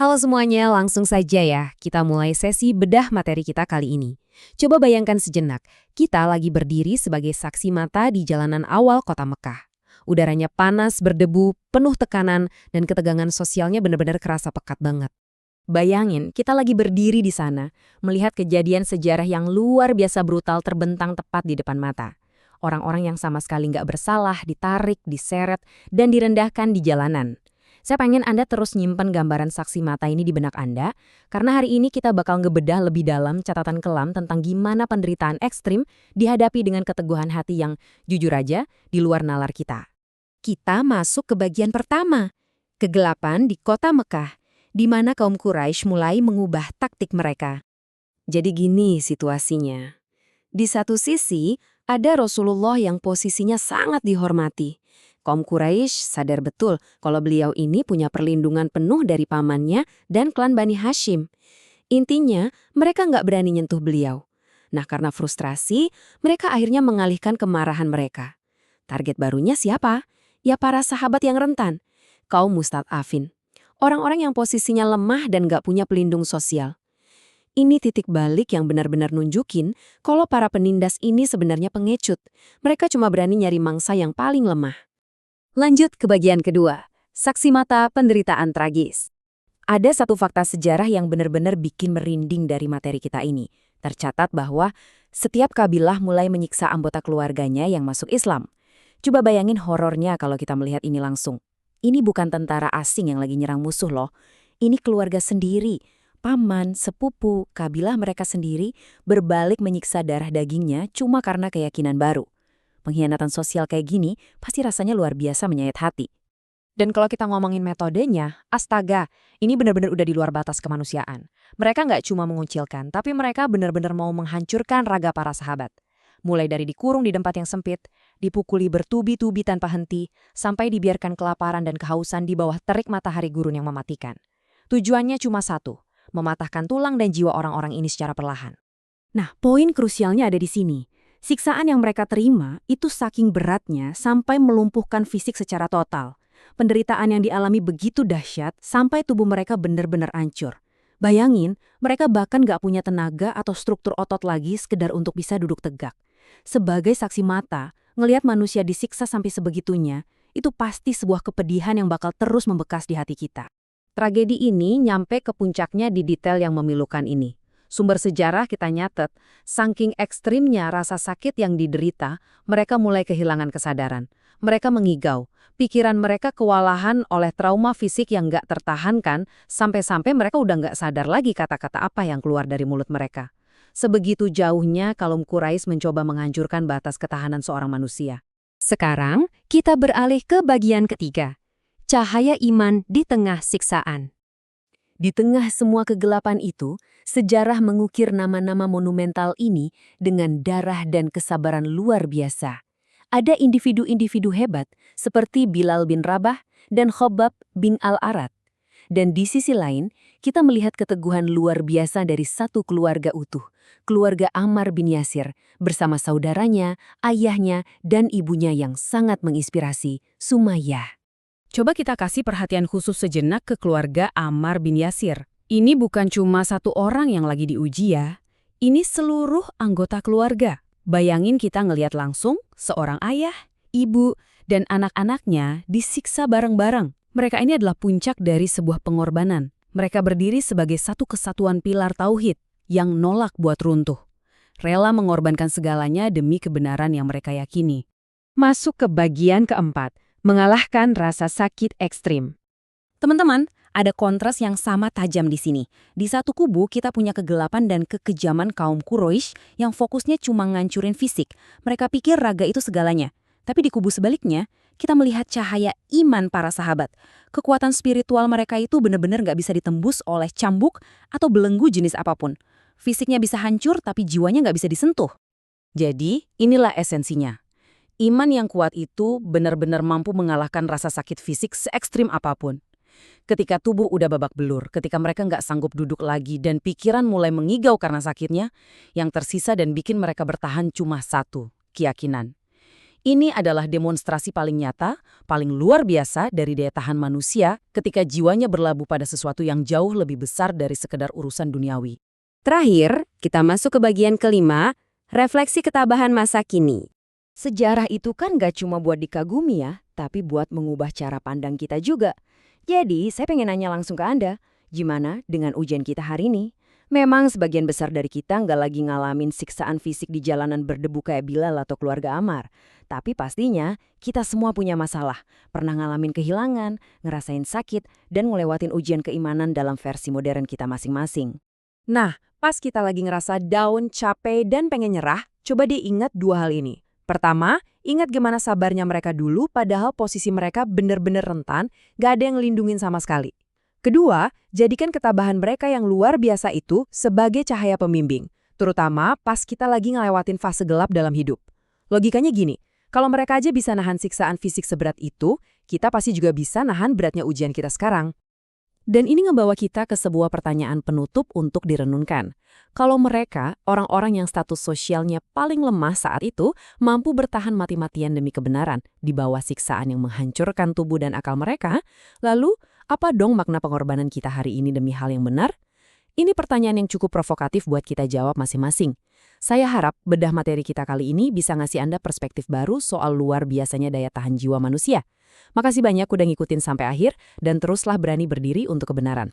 Halo semuanya, langsung saja ya. Kita mulai sesi bedah materi kita kali ini. Coba bayangkan sejenak, kita lagi berdiri sebagai saksi mata di jalanan awal kota Mekah. Udaranya panas, berdebu, penuh tekanan, dan ketegangan sosialnya benar-benar kerasa pekat banget. Bayangin, kita lagi berdiri di sana, melihat kejadian sejarah yang luar biasa brutal terbentang tepat di depan mata. Orang-orang yang sama sekali nggak bersalah, ditarik, diseret, dan direndahkan di jalanan. Saya pengen Anda terus nyimpen gambaran saksi mata ini di benak Anda, karena hari ini kita bakal ngebedah lebih dalam catatan kelam tentang gimana penderitaan ekstrim dihadapi dengan keteguhan hati yang, jujur aja, di luar nalar kita. Kita masuk ke bagian pertama, kegelapan di kota Mekah, di mana kaum Quraisy mulai mengubah taktik mereka. Jadi gini situasinya. Di satu sisi, ada Rasulullah yang posisinya sangat dihormati. Kaum Quraisy sadar betul kalau beliau ini punya perlindungan penuh dari pamannya dan klan Bani Hashim. Intinya, mereka nggak berani nyentuh beliau. Nah, karena frustrasi, mereka akhirnya mengalihkan kemarahan mereka. Target barunya siapa? Ya para sahabat yang rentan, kaum mustad'afin. Orang-orang yang posisinya lemah dan nggak punya pelindung sosial. Ini titik balik yang benar-benar nunjukin kalau para penindas ini sebenarnya pengecut. Mereka cuma berani nyari mangsa yang paling lemah. Lanjut ke bagian kedua, saksi mata penderitaan tragis. Ada satu fakta sejarah yang benar-benar bikin merinding dari materi kita ini. Tercatat bahwa setiap kabilah mulai menyiksa anggota keluarganya yang masuk Islam. Coba bayangin horornya kalau kita melihat ini langsung. Ini bukan tentara asing yang lagi nyerang musuh loh. Ini keluarga sendiri, paman, sepupu, kabilah mereka sendiri berbalik menyiksa darah dagingnya cuma karena keyakinan baru. Pengkhianatan sosial kayak gini pasti rasanya luar biasa menyayat hati. Dan kalau kita ngomongin metodenya, astaga, ini benar-benar udah di luar batas kemanusiaan. Mereka nggak cuma mengucilkan, tapi mereka benar-benar mau menghancurkan raga para sahabat. Mulai dari dikurung di tempat yang sempit, dipukuli bertubi-tubi tanpa henti, sampai dibiarkan kelaparan dan kehausan di bawah terik matahari gurun yang mematikan. Tujuannya cuma satu, mematahkan tulang dan jiwa orang-orang ini secara perlahan. Nah, poin krusialnya ada di sini. Siksaan yang mereka terima itu saking beratnya sampai melumpuhkan fisik secara total. Penderitaan yang dialami begitu dahsyat sampai tubuh mereka benar-benar hancur. Bayangin, mereka bahkan gak punya tenaga atau struktur otot lagi sekedar untuk bisa duduk tegak. Sebagai saksi mata, ngelihat manusia disiksa sampai sebegitunya, itu pasti sebuah kepedihan yang bakal terus membekas di hati kita. Tragedi ini nyampe ke puncaknya di detail yang memilukan ini. Sumber sejarah kita nyatet, saking ekstrimnya rasa sakit yang diderita, mereka mulai kehilangan kesadaran. Mereka mengigau, pikiran mereka kewalahan oleh trauma fisik yang gak tertahankan, sampai-sampai mereka udah gak sadar lagi kata-kata apa yang keluar dari mulut mereka. Sebegitu jauhnya kaum Quraisy mencoba menghancurkan batas ketahanan seorang manusia. Sekarang, kita beralih ke bagian ketiga. Cahaya iman di tengah siksaan. Di tengah semua kegelapan itu, sejarah mengukir nama-nama monumental ini dengan darah dan kesabaran luar biasa. Ada individu-individu hebat seperti Bilal bin Rabah dan Khobab bin Al-Arad. Dan di sisi lain, kita melihat keteguhan luar biasa dari satu keluarga utuh, keluarga Ammar bin Yasir, bersama saudaranya, ayahnya, dan ibunya yang sangat menginspirasi, Sumayyah. Coba kita kasih perhatian khusus sejenak ke keluarga Ammar bin Yasir. Ini bukan cuma satu orang yang lagi diuji ya. Ini seluruh anggota keluarga. Bayangin kita ngelihat langsung seorang ayah, ibu, dan anak-anaknya disiksa bareng-bareng. Mereka ini adalah puncak dari sebuah pengorbanan. Mereka berdiri sebagai satu kesatuan pilar tauhid yang nolak buat runtuh. Rela mengorbankan segalanya demi kebenaran yang mereka yakini. Masuk ke bagian keempat. Mengalahkan rasa sakit ekstrim. Teman-teman, ada kontras yang sama tajam di sini. Di satu kubu kita punya kegelapan dan kekejaman kaum Quraisy yang fokusnya cuma ngancurin fisik. Mereka pikir raga itu segalanya. Tapi di kubu sebaliknya, kita melihat cahaya iman para sahabat. Kekuatan spiritual mereka itu benar-benar nggak bisa ditembus oleh cambuk atau belenggu jenis apapun. Fisiknya bisa hancur tapi jiwanya nggak bisa disentuh. Jadi, inilah esensinya. Iman yang kuat itu benar-benar mampu mengalahkan rasa sakit fisik se-ekstrim apapun. Ketika tubuh udah babak belur, ketika mereka nggak sanggup duduk lagi dan pikiran mulai mengigau karena sakitnya, yang tersisa dan bikin mereka bertahan cuma satu, keyakinan. Ini adalah demonstrasi paling nyata, paling luar biasa dari daya tahan manusia ketika jiwanya berlabuh pada sesuatu yang jauh lebih besar dari sekedar urusan duniawi. Terakhir, kita masuk ke bagian kelima, refleksi ketabahan masa kini. Sejarah itu kan gak cuma buat dikagumi ya, tapi buat mengubah cara pandang kita juga. Jadi, saya pengen nanya langsung ke Anda, gimana dengan ujian kita hari ini? Memang sebagian besar dari kita nggak lagi ngalamin siksaan fisik di jalanan berdebu kayak Bilal atau keluarga Amar. Tapi pastinya kita semua punya masalah. Pernah ngalamin kehilangan, ngerasain sakit, dan ngelewatin ujian keimanan dalam versi modern kita masing-masing. Nah, pas kita lagi ngerasa down, capek, dan pengen nyerah, coba deh ingat dua hal ini. Pertama, ingat gimana sabarnya mereka dulu padahal posisi mereka bener-bener rentan, gak ada yang ngelindungin sama sekali. Kedua, jadikan ketabahan mereka yang luar biasa itu sebagai cahaya pembimbing, terutama pas kita lagi ngelewatin fase gelap dalam hidup. Logikanya gini, kalau mereka aja bisa nahan siksaan fisik seberat itu, kita pasti juga bisa nahan beratnya ujian kita sekarang. Dan ini ngebawa kita ke sebuah pertanyaan penutup untuk direnungkan. Kalau mereka, orang-orang yang status sosialnya paling lemah saat itu, mampu bertahan mati-matian demi kebenaran di bawah siksaan yang menghancurkan tubuh dan akal mereka, lalu apa dong makna pengorbanan kita hari ini demi hal yang benar? Ini pertanyaan yang cukup provokatif buat kita jawab masing-masing. Saya harap bedah materi kita kali ini bisa ngasih Anda perspektif baru soal luar biasanya daya tahan jiwa manusia. Makasih banyak udah ngikutin sampai akhir, dan teruslah berani berdiri untuk kebenaran.